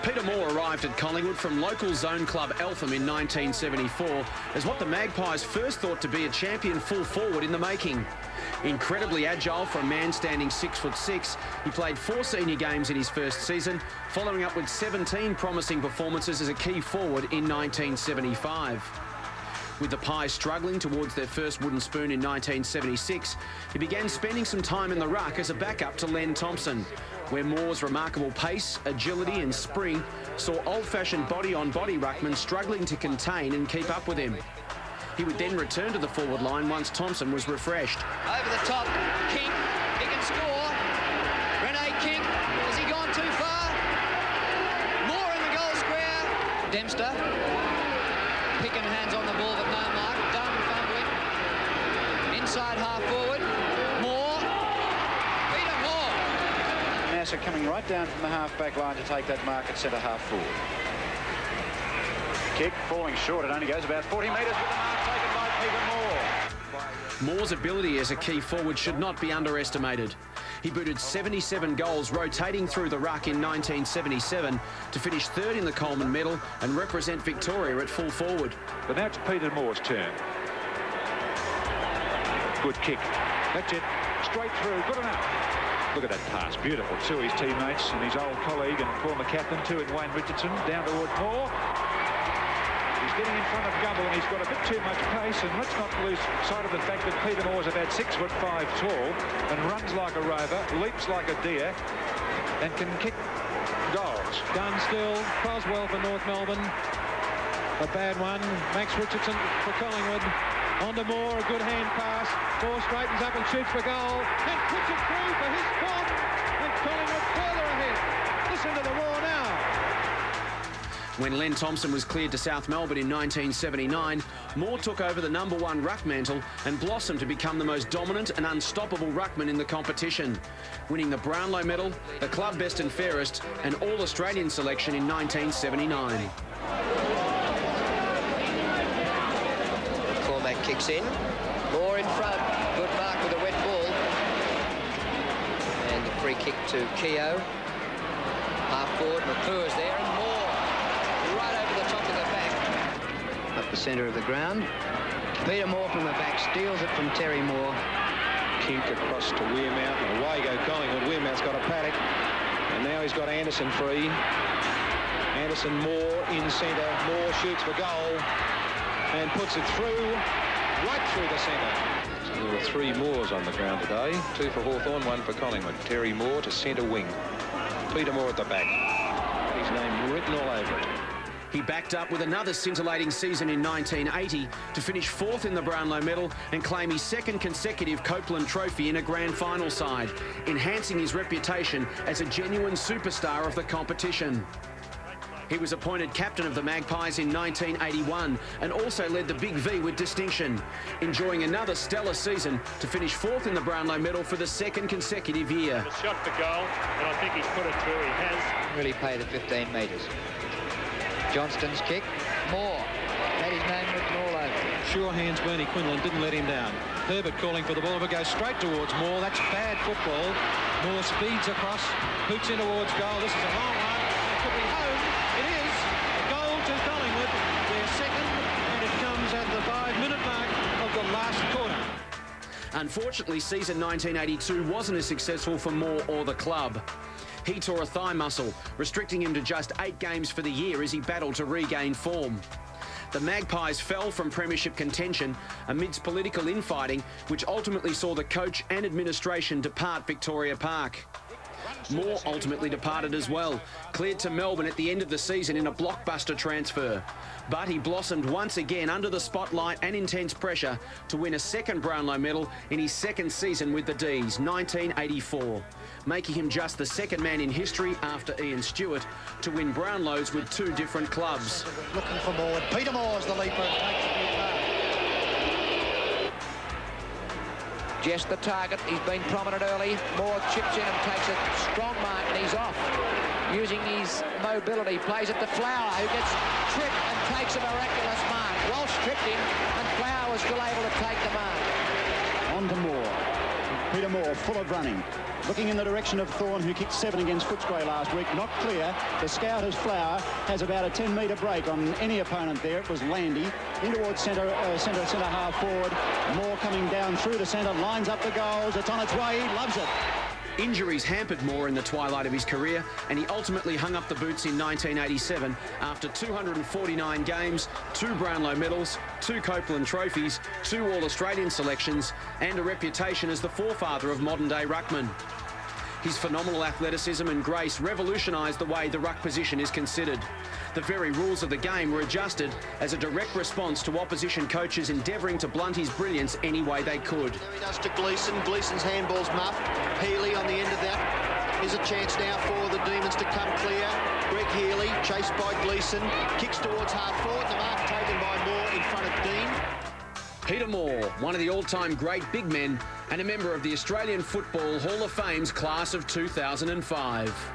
Peter Moore arrived at Collingwood from local zone club Eltham in 1974 as what the Magpies first thought to be a champion full forward in the making. Incredibly agile for a man standing 6'6", he played 4 senior games in his first season, following up with 17 promising performances as a key forward in 1975. With the Pies struggling towards their first wooden spoon in 1976, he began spending some time in the ruck as a backup to Len Thompson, where Moore's remarkable pace, agility and spring saw old-fashioned body-on-body ruckmen struggling to contain and keep up with him. He would then return to the forward line once Thompson was refreshed. Over the top, King, he can score. Rene King, has he gone too far? Moore in the goal square. Dempster, picking hands on the ball but no mark. Dunn fumbling. Inside half forward. Moore. Peter Moore. Nasser coming right down from the half-back line to take that mark at centre half forward. Kick falling short. It only goes about 40 metres with the mark taken by Peter Moore. Moore's ability as a key forward should not be underestimated. He booted 77 goals, rotating through the ruck in 1977 to finish third in the Coleman medal and represent Victoria at full forward. But now it's Peter Moore's turn. Good kick. That's it. Straight through. Good enough. Look at that pass. Beautiful to his teammates and his old colleague and former captain too in Wayne Richardson. Down towards Moore. He's getting in front of Gumble and he's got a bit too much pace, and let's not lose sight of the fact that Peter Moore's about 6'5" tall and runs like a rover, leaps like a deer and can kick goals. Gunn still, Croswell for North Melbourne. A bad one. Max Richardson for Collingwood. On to Moore, a good hand pass. Moore straightens up and shoots for goal and puts it through for his spot, and Collingwood further ahead. Listen to the roar now. When Len Thompson was cleared to South Melbourne in 1979, Moore took over the #1 ruck mantle and blossomed to become the most dominant and unstoppable ruckman in the competition, winning the Brownlow medal, the club best and fairest and All-Australian selection in 1979. Cormac kicks in. Moore in front. Good mark with a wet ball. And the free kick to Keogh. Half forward, McClure's there, and Moore right over the top of the back. Up the centre of the ground. Peter Moore from the back steals it from Terry Moore. Kink across to Weirmount, and away go Collingwood. Weirmount's got a paddock, and now he's got Anderson free. Anderson, Moore in centre. Moore shoots for goal and puts it through, right through the centre. So there were 3 Moores on the ground today. 2 for Hawthorn, 1 for Collingwood. Terry Moore to centre wing. Peter Moore at the back. His name written all over it. He backed up with another scintillating season in 1980 to finish 4th in the Brownlow medal and claim his 2nd consecutive Copeland Trophy in a grand final side, enhancing his reputation as a genuine superstar of the competition. He was appointed captain of the Magpies in 1981 and also led the Big V with distinction, enjoying another stellar season to finish 4th in the Brownlow medal for the 2nd consecutive year. A shot for goal, and I think he's put it through. He has. Really play the 15 metres. Johnston's kick. Moore had his name written all over it. Sure hands Bernie Quinlan, didn't let him down. Herbert calling for the ball, but goes straight towards Moore. That's bad football. Moore speeds across, hoots in towards goal. This is a long one. It could be home. It is. Goal to Collingwood. They're 2nd, and it comes at the 5-minute mark of the last quarter. Unfortunately, season 1982 wasn't as successful for Moore or the club. He tore a thigh muscle, restricting him to just 8 games for the year as he battled to regain form. The Magpies fell from premiership contention amidst political infighting, which ultimately saw the coach and administration depart Victoria Park. Moore ultimately departed as well, cleared to Melbourne at the end of the season in a blockbuster transfer. But he blossomed once again under the spotlight and intense pressure to win a 2nd Brownlow medal in his 2nd season with the D's, 1984, making him just the 2nd man in history after Ian Stewart to win Brownlows with 2 different clubs. Looking for Moore. Peter Moore's the leaper. Takes a big mark. Just the target. He's been prominent early. Moore chips in and takes a strong mark, and he's off. Using his mobility, plays it to Flower, who gets tripped and takes a miraculous mark. Walsh tripped him, and Flower was still able to take the mark. On to Moore. Peter Moore, full of running. Looking in the direction of Thorne, who kicked 7 against Footscray last week. Not clear. The Scouters Flower has about a 10-metre break on any opponent there. It was Landy. In towards centre half forward. Moore coming down through the centre, lines up the goals. It's on its way. He loves it. Injuries hampered Moore in the twilight of his career, and he ultimately hung up the boots in 1987 after 249 games, 2 Brownlow medals, 2 Copeland trophies, 2 All-Australian selections, and a reputation as the forefather of modern-day ruckman. His phenomenal athleticism and grace revolutionised the way the ruck position is considered. The very rules of the game were adjusted as a direct response to opposition coaches endeavouring to blunt his brilliance any way they could. There he does to Gleeson. Gleeson's handball's muffed. Healy on the end of that. Here's a chance now for the Demons to come clear. Greg Healy, chased by Gleeson, kicks towards half forward. The mark taken by Moore in front of Dean. Peter Moore, one of the all-time great big men and a member of the Australian Football Hall of Fame's class of 2005.